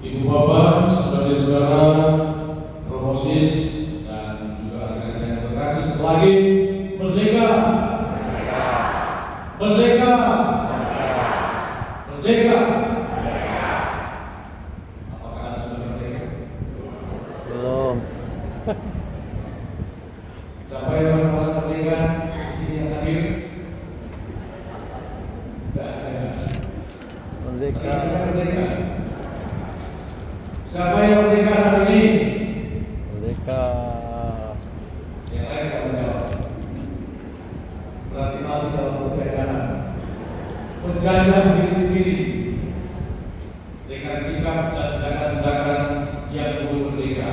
Ibu Bapak, saudara-saudara, Romosis, dan juga rekan-rekan yang terkasih, sekali lagi merdeka, merdeka, merdeka. Apakah Anda sudah merdeka? Belum. Siapa yang merasa merdeka di sini yang hadir? Tidak ada. Merdeka. Merdeka. Siapa yang merdeka saat ini? Merdeka. Yang lain kalau jawab. Berarti masih dalam penjajahan. Menjajah diri sendiri dengan sikap dan tindakan-tindakan yang belum merdeka.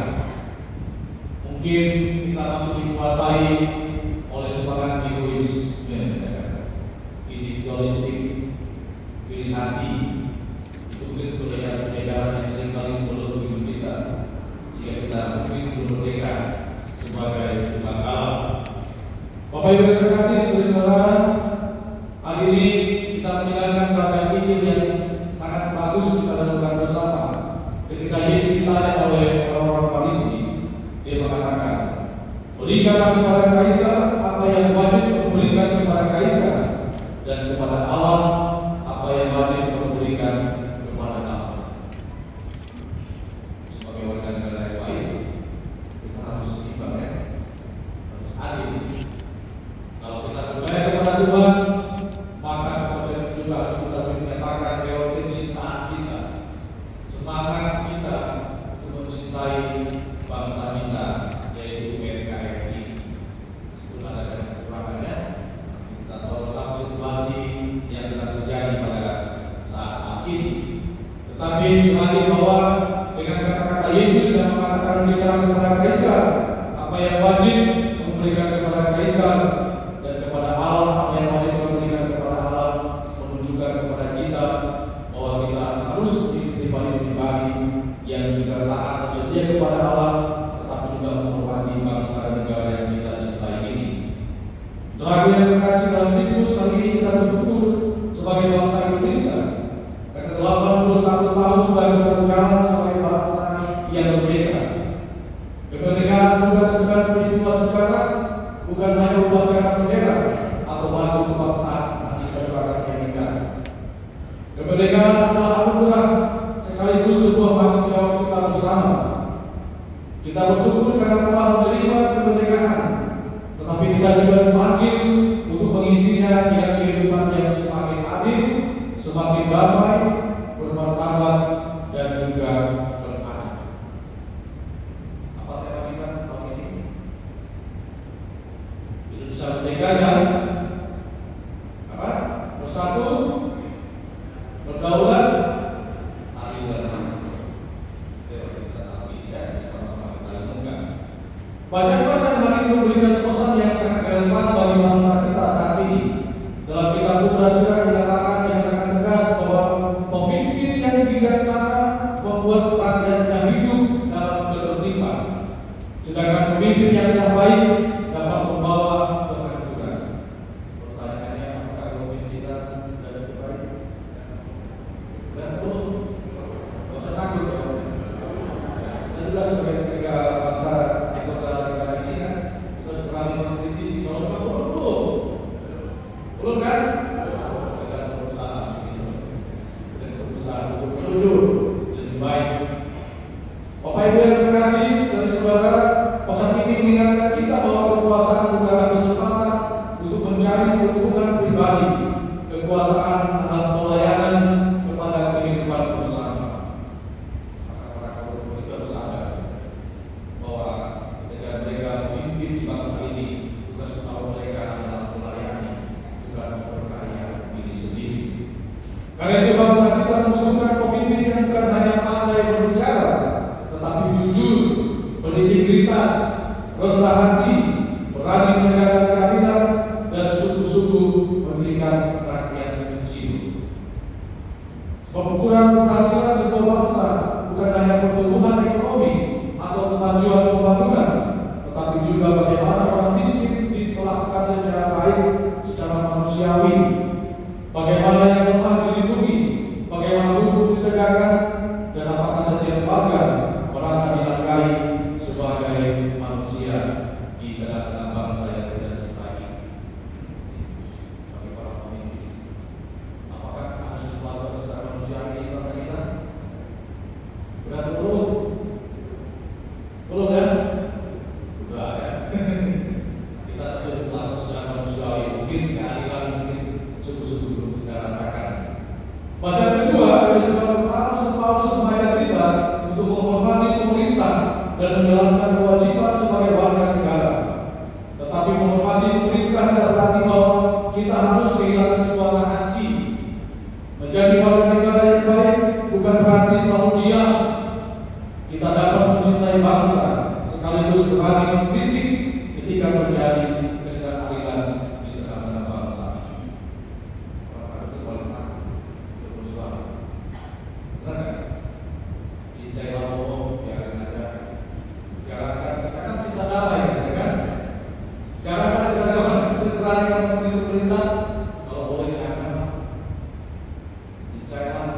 Mungkin kita masih dikuasai oleh semangat egois, individualistik, pilih hati. Itu mungkin penjajahan yang seringkali meluluh hidup kita, sehingga kita mungkin belum merdeka sebagai umat Allah. Bapak Ibu yang terkasih, saudara-saudara, hari ini kita mendengarkan bacaan Injil yang sangat bagus kita lakukan bersama. Ketika Yesus ditanya oleh orang-orang Farisi, dia mengatakan, berikanlah kepada Kaisar apa yang wajib kamu berikan kepada Kaisar, dan kepada Allah apa yang wajib kamu berikan kepada Allah. Sebagai warga negara yang baik, kita harus seimbang, ya, harus adil. Kalau kita percaya kepada Tuhan, maka kepercayaan juga harus kita menyatakan bahwa kecintaan kita, semangat kita untuk mencintai bangsa kita, yaitu NKRI. Meskipun ada kekurangannya, kita tahu bersama situasi yang sedang terjadi pada saat-saat ini. Tetapi lagi bahwa dengan kata-kata Yesus yang mengatakan berikanlah kepada Kaisar apa yang wajib kamu berikan kepada Kaisar, dan kepada Allah apa yang wajib kamu berikan kepada Allah, menunjukkan kepada kita bahwa kita harus menjadi pribadi-pribadi yang juga taat dan setia kepada Allah, tetapi juga menghormati bangsa dan negara yang kita cintai ini. Saudara yang terkasih dalam Kristus, hari ini kita bersyukur sebagai bangsa Indonesia, karena 81 tahun sudah kita berjalan sebagai bangsa yang merdeka. Kemerdekaan bukan sekedar peristiwa sejarah, bukan hanya upacara bendera atau lagu kebangsaan nanti kita akan menyanyikan. Kemerdekaan adalah anugerah sekaligus sebuah tanggung jawab kita bersama. Kita bersyukur karena telah menerima kemerdekaan, tetapi kita juga dipanggil untuk mengisinya dengan kehidupan yang semakin adil, semakin damai, bermartabat, dan juga beradab. Apa tema kita tahun ini? Indonesia merdeka dan apa? Bersatu, berdaulat, adil dan makmur. Tema kita tahun ini, ya, sama-sama kita renungkan. Bacaan hari ini memberikan pesan yang sangat relevan bagi bangsa kita saat ini. Dalam kitab Putra Sira dikatakan yang sangat tegas bahwa pemimpin yang bijaksana membuat rakyatnya hidup dalam ketertiban, sedangkan pemimpin yang tidak baik dapat membawa kehancuran. Pertanyaannya, apakah pemimpin kita tidak baik? Dan tidak usah takut, ya. Kita juga sebagai tiga bangsa anggota negara ini kan, kita sekali mengkritisi kalau memang belum kan? Sedang berusaha untuk menuju lebih baik. Bapak Ibu yang terkasih, saudara-saudara, pesan ini mengingatkan kita bahwa kekuasaan bukanlah kesempatan untuk mencari keuntungan pribadi. Kekuasaan adalah pelayanan kepada kehidupan bersama. Maka para kaum kita harus sadar bahwa dengan mereka memimpin di bangsa ini, tugas utama mereka adalah melayani, bukan memperkaya diri sendiri. Karena itu bangsa kita membutuhkan pemimpin yang bukan hanya pandai berbicara, tetapi jujur, berintegritas, rendah hati, berani menegakkan keadilan, dan sungguh-sungguh memberikan rakyat kecil. menjalankan kewajiban sebagai warga negara. Tetapi menghormati pemerintah tidak berarti bahwa kita harus kehilangan suara hati. Menjadi warga negara yang baik bukan berarti selalu diam. Kita dapat mencintai bangsa sekaligus berani mengkritik ketika terjadi ketidakadilan di tengah-tengah bangsa. Maka itu paling takut bersuara. Benar kan? Cincailah ngomong, biarin aja. Galakan, kita kan cinta damai, kan? Galakan kita berani mengkritik pemerintah. Kalau boleh janganlah. Cincailah,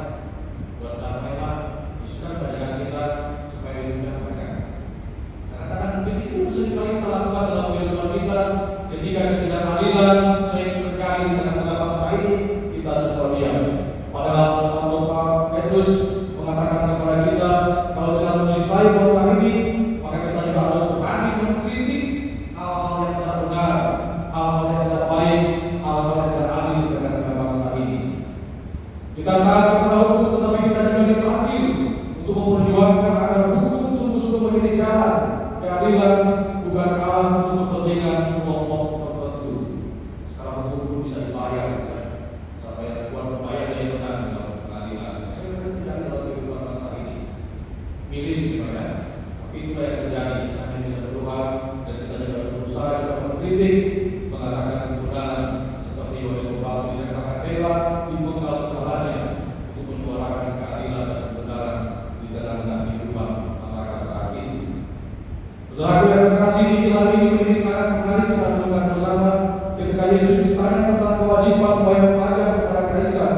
buat damailah. Bisukan pandangan kita supaya hidupnya panjang. Kadang-kadang mungkin itu seringkali kita lakukan dalam kehidupan kita. Ketika ketidakadilan sering terjadi di tengah-tengah bangsa ini, kita semua diam. Padahal Santo Petrus mengatakan kepada kita, kalau kita mencintai bangsa ini, maka kita juga harus berani mengkritik hal-hal yang tidak benar, hal-hal yang tidak baik, hal-hal yang tidak adil di tengah-tengah bangsa ini. Kita taat kepada hukum, tetapi kita juga dipanggil untuk memperjuangkan agar hukum sungguh-sungguh menjadi jalan keadilan, bukan alat untuk kepentingan kelompok tertentu. Sekarang hukum pun bisa dibayar, ya. Sampai buat membayar yang benar dalam pengadilan. Saya terjadi dalam kehidupan bangsa ini. Miris sebenarnya, tapi itulah yang terjadi. Kita hanya bisa berdoa dan kita juga harus berusaha untuk mengkritik, mengatakan kebenaran seperti Yohanes Pembaptis yang akan bela di penggal kepalanya untuk menyuarakan keadilan dan kebenaran di tengah-tengah kehidupan masyarakat saat ini. Saudara yang terkasih, di hari ini sangat menarik kita renungkan bersama ketika Yesus ditanya tentang kewajiban membayar pajak kepada kaisar.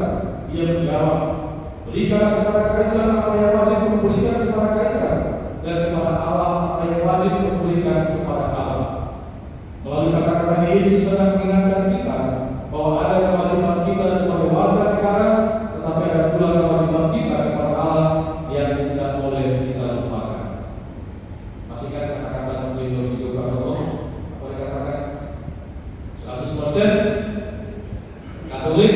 Ia menjawab, berikanlah kepada kaisar apa yang wajib diberikan kepada kaisar, dan kepada Allah apa yang wajib diberikan kepada Allah. Melalui kata-kata Yesus sedang mengingatkan kita bahwa ada kewajiban kita sebagai warga negara, tetapi ada pula kewajiban kita kepada Allah yang tidak boleh kita lupakan. Masih kan kata-kata Monsignor Sigurd Prabowo, apa yang dikatakan? 100% Katolik,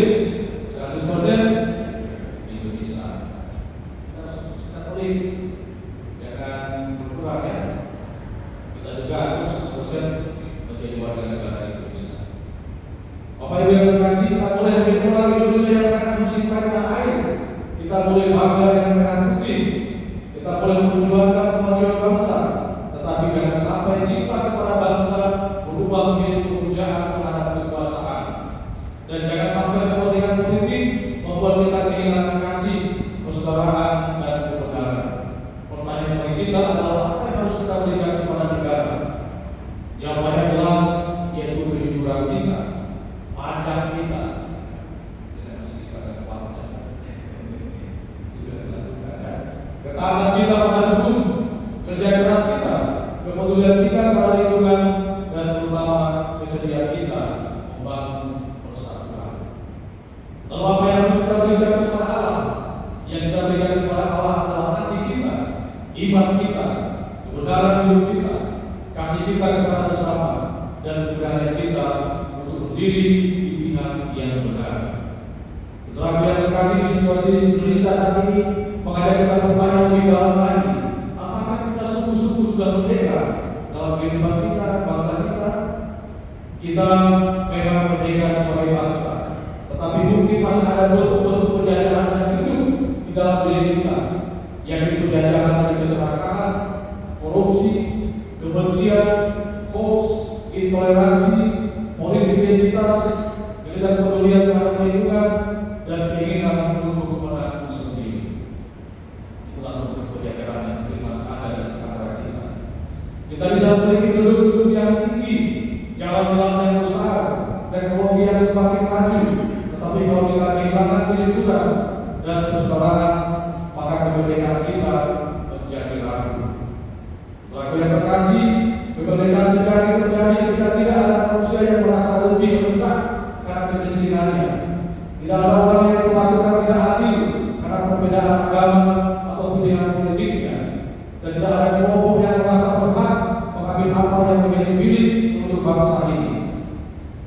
100% Indonesia. Kita harus Katolik, jangan berkurang ya. Kita juga harus 100% menjadi warga negara Indonesia. Bapak Ibu yang terkasih, kita boleh menjadi orang Indonesia yang sangat mencintai tanah air. Kita boleh bangga dengan merah putih. Kita boleh memperjuangkan kemajuan bangsa. Tetapi jangan sampai cinta kepada bangsa berubah menjadi pemujaan terhadap kekuasaan. Dan jangan sampai kepentingan politik membuat kita kehilangan kasih, persaudaraan, dan kebenaran. Pertanyaan bagi kita adalah apa yang harus kita berikan kepada negara? Jawabannya jelas, yaitu kejujuran kita, pajak kita. Ketaatan kita pada hukum, kerja keras kita, kepedulian kita pada lingkungan, dan terutama kesediaan kita membangun persatuan. Lalu apa yang harus kita berikan kepada Allah? Yang kita berikan kepada Allah adalah hati kita, iman kita, kebenaran hidup kita, kasih kita kepada sesama, dan keberanian kita untuk berdiri di pihak yang benar. Tetapi yang terkasih, situasi Indonesia saat ini mengajak kita bertanya lebih dalam lagi. Apakah kita sungguh-sungguh sudah merdeka dalam kehidupan kita, bangsa kita? Kita memang merdeka sebagai bangsa, tetapi mungkin masih ada bentuk-bentuk penjajahan yang hidup di dalam diri kita, yaitu penjajahan dari keserakahan, korupsi, kebencian, hoax, intoleransi, politik identitas, ketidakpedulian terhadap lingkungan, dan keinginan untuk kemenangan sendiri. Itulah bentuk penjajahan yang mungkin masih ada di antara kita. Kita bisa memiliki gedung-gedung yang tinggi, jalan-jalan yang besar, teknologi yang semakin maju, tetapi kalau kita kehilangan kejujuran dan persaudaraan, maka kemerdekaan kita menjadi ragu. Bagi yang terkasih, kemerdekaan sejati terjadi ketika tidak ada manusia yang merasa lebih rendah karena kemiskinannya. Tidak ada orang yang melakukan tidak adil karena perbedaan agama atau pilihan politiknya, dan tidak ada kelompok yang merasa berhak mengambil apa yang menjadi milik seluruh bangsa ini.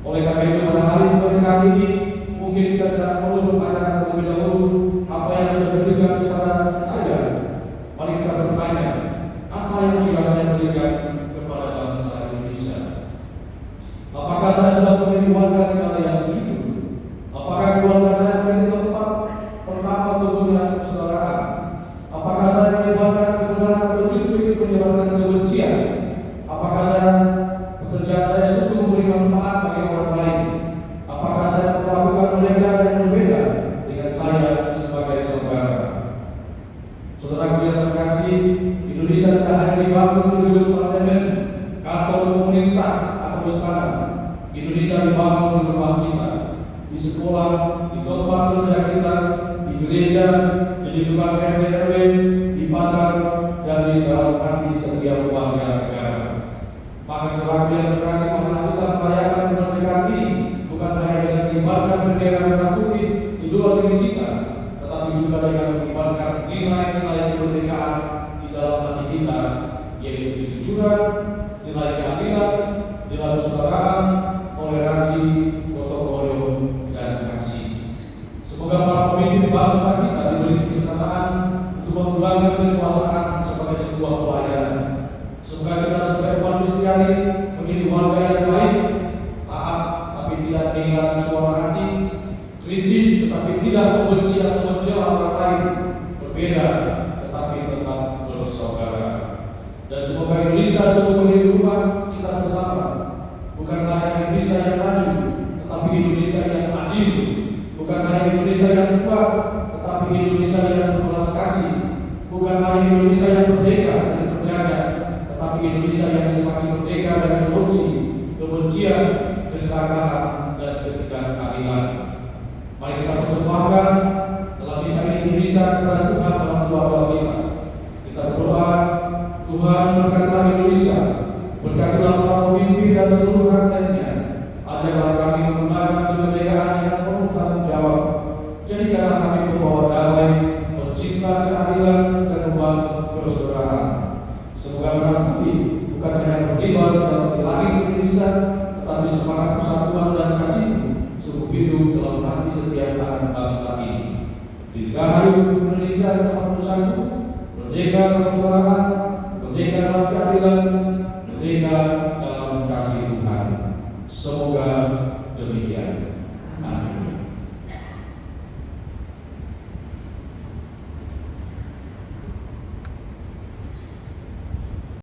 Oleh karena itu pada hari kemerdekaan ini mungkin kita tidak perlu bertanya terlebih dahulu apa yang sudah diberikan kepada saya. Mari kita bertanya, apa yang sudah saya Saudaraku yang terkasih, Indonesia tidak hanya dibangun di gedung parlemen, kantor pemerintah atau istana. Indonesia dibangun di rumah kita, di sekolah, di tempat kerja kita, di gereja, di lingkungan RT RW, di pasar, dan di dalam hati setiap warga negara. Maka saudaraku yang terkasih, marilah kita merayakan kemerdekaan ini bukan hanya dengan mengibarkan bendera merah putih di luar diri kita, tetapi juga dengan mengibarkan nilai-nilai kemerdekaan di dalam hati kita, yaitu kejujuran, nilai keadilan, nilai persaudaraan, toleransi, gotong royong, dan kasih. Semoga para pemimpin bangsa kita diberi kesesataan untuk menggunakan kekuasaan sebagai sebuah pelayanan. Semoga kita sebagai umat Kristiani menjadi warga yang baik, taat tapi tidak kehilangan suara hati, kritis tetapi tidak membenci atau mencela orang lain, berbeda tetapi tetap bersaudara. Dan semoga Indonesia sebagai rumah kita bersama, bukan hanya Indonesia yang maju, tetapi Indonesia yang adil, bukan hanya Indonesia yang kuat, tetapi Indonesia yang berbelas kasih, bukan hanya Indonesia yang merdeka dari penjajah, tetapi Indonesia yang semakin merdeka dari korupsi, kebencian, keserakahan, dan ketidakadilan. Mari kita persembahkan dalam misa Indonesia kepada Tuhan dalam doa-doa kita. Kita berdoa, Tuhan berkatilah Indonesia, berkatilah para pemimpin dan seluruh rakyatnya. Ajarlah kami menggunakan kemerdekaan dengan penuh tanggung jawab. Jadikanlah kami pembawa damai, pencinta keadilan, dan membangun persaudaraan. Semoga merah putih bukan hanya berkibar dalam langit Indonesia, tetapi semangat persatuan dan kasih sungguh hidup dalam hati setiap anak bangsa ini. Dirgahayu Indonesia yang telah bersatu, merdeka dalam persaudaraan, merdeka dalam keadilan, merdeka dalam kasih Tuhan. Semoga demikian. Amin.